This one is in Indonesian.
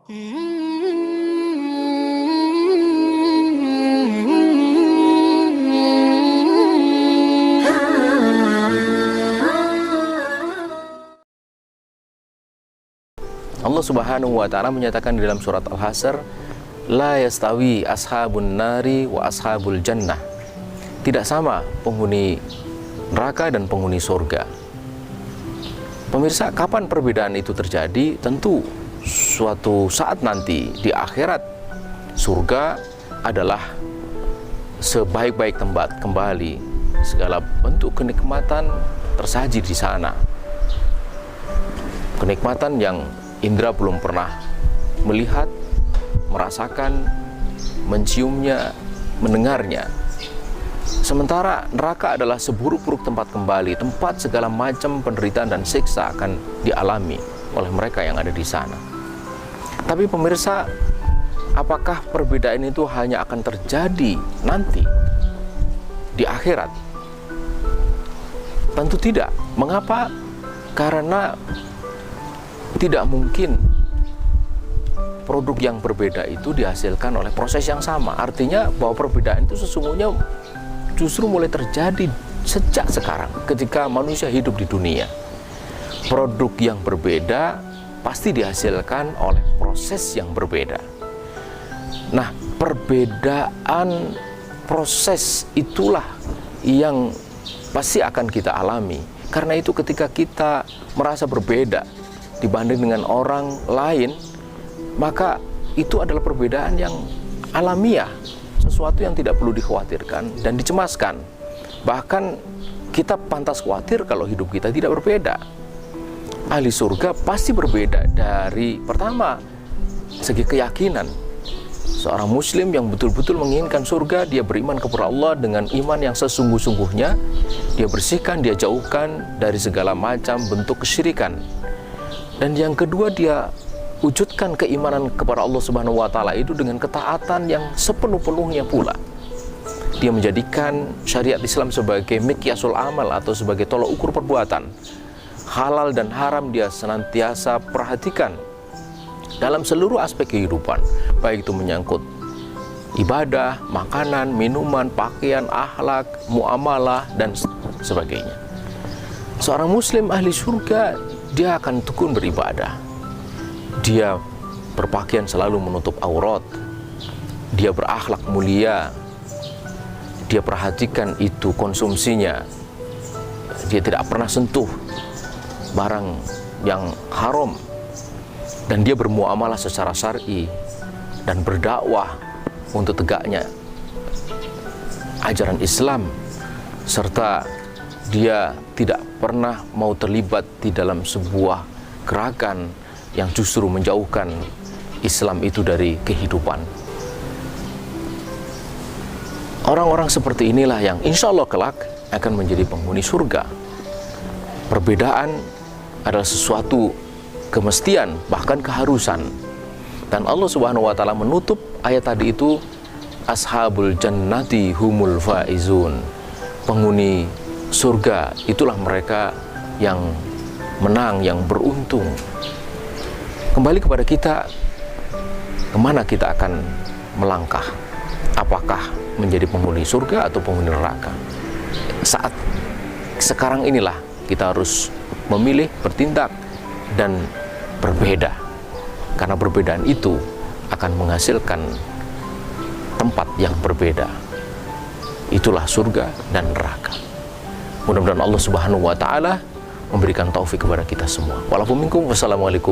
Allah Subhanahu wa ta'ala menyatakan di dalam surat Al-Hasr, la yastawi ashabun nari wa ashabul jannah. Tidak sama penghuni neraka dan penghuni surga. Pemirsa, kapan perbedaan itu terjadi? Tentu suatu saat nanti di akhirat. Surga adalah sebaik-baik tempat kembali. Segala bentuk kenikmatan tersaji di sana. Kenikmatan yang indera belum pernah melihat, merasakan, menciumnya, mendengarnya. Sementara neraka adalah seburuk-buruk tempat kembali, tempat segala macam penderitaan dan siksa akan dialami oleh mereka yang ada di sana. Tapi pemirsa, apakah perbedaan itu hanya akan terjadi nanti di akhirat? Tentu tidak. Mengapa? Karena tidak mungkin produk yang berbeda itu dihasilkan oleh proses yang sama. Artinya bahwa perbedaan itu sesungguhnya justru mulai terjadi sejak sekarang ketika manusia hidup di dunia. Produk yang berbeda pasti dihasilkan oleh proses yang berbeda. Nah, perbedaan proses itulah yang pasti akan kita alami. Karena itu ketika kita merasa berbeda dibanding dengan orang lain, maka itu adalah perbedaan yang alamiah, sesuatu yang tidak perlu dikhawatirkan dan dicemaskan. Bahkan kita pantas khawatir kalau hidup kita tidak berbeda. Ahli surga pasti berbeda dari pertama segi keyakinan. Seorang muslim yang betul-betul menginginkan surga, dia beriman kepada Allah dengan iman yang sesungguh-sungguhnya. Dia bersihkan, dia jauhkan dari segala macam bentuk kesyirikan. Dan yang kedua, dia wujudkan keimanan kepada Allah Subhanahu wa ta'ala itu dengan ketaatan yang sepenuh-penuhnya pula. Dia menjadikan syariat Islam sebagai miqyasul amal atau sebagai tolak ukur perbuatan. Halal dan haram dia senantiasa perhatikan dalam seluruh aspek kehidupan, baik itu menyangkut ibadah, makanan, minuman, pakaian, akhlak, muamalah, dan sebagainya. Seorang muslim ahli surga, dia akan tekun beribadah. Dia berpakaian selalu menutup aurat. Dia berakhlak mulia. Dia perhatikan itu konsumsinya. Dia tidak pernah sentuh barang yang haram. Dan dia bermuamalah secara syar'i dan berdakwah untuk tegaknya ajaran Islam, serta dia tidak pernah mau terlibat di dalam sebuah gerakan yang justru menjauhkan Islam itu dari kehidupan. Orang-orang seperti inilah yang insya Allah kelak akan menjadi penghuni surga. Perbedaan adalah sesuatu kemestian, bahkan keharusan. Dan Allah Subhanahu wa ta'ala menutup ayat tadi itu, ashabul jannati humul faizun. Penghuni surga itulah mereka yang menang, yang beruntung. Kembali kepada kita, kemana kita akan melangkah? Apakah menjadi penghuni surga atau penghuni neraka? Saat sekarang inilah kita harus memilih, bertindak, dan berbeda. Karena perbedaan itu akan menghasilkan tempat yang berbeda. Itulah surga dan neraka. Mudah-mudahan Allah Subhanahu wa ta'ala memberikan taufik kepada kita semua. Walaupun minkum, wassalamualaikum.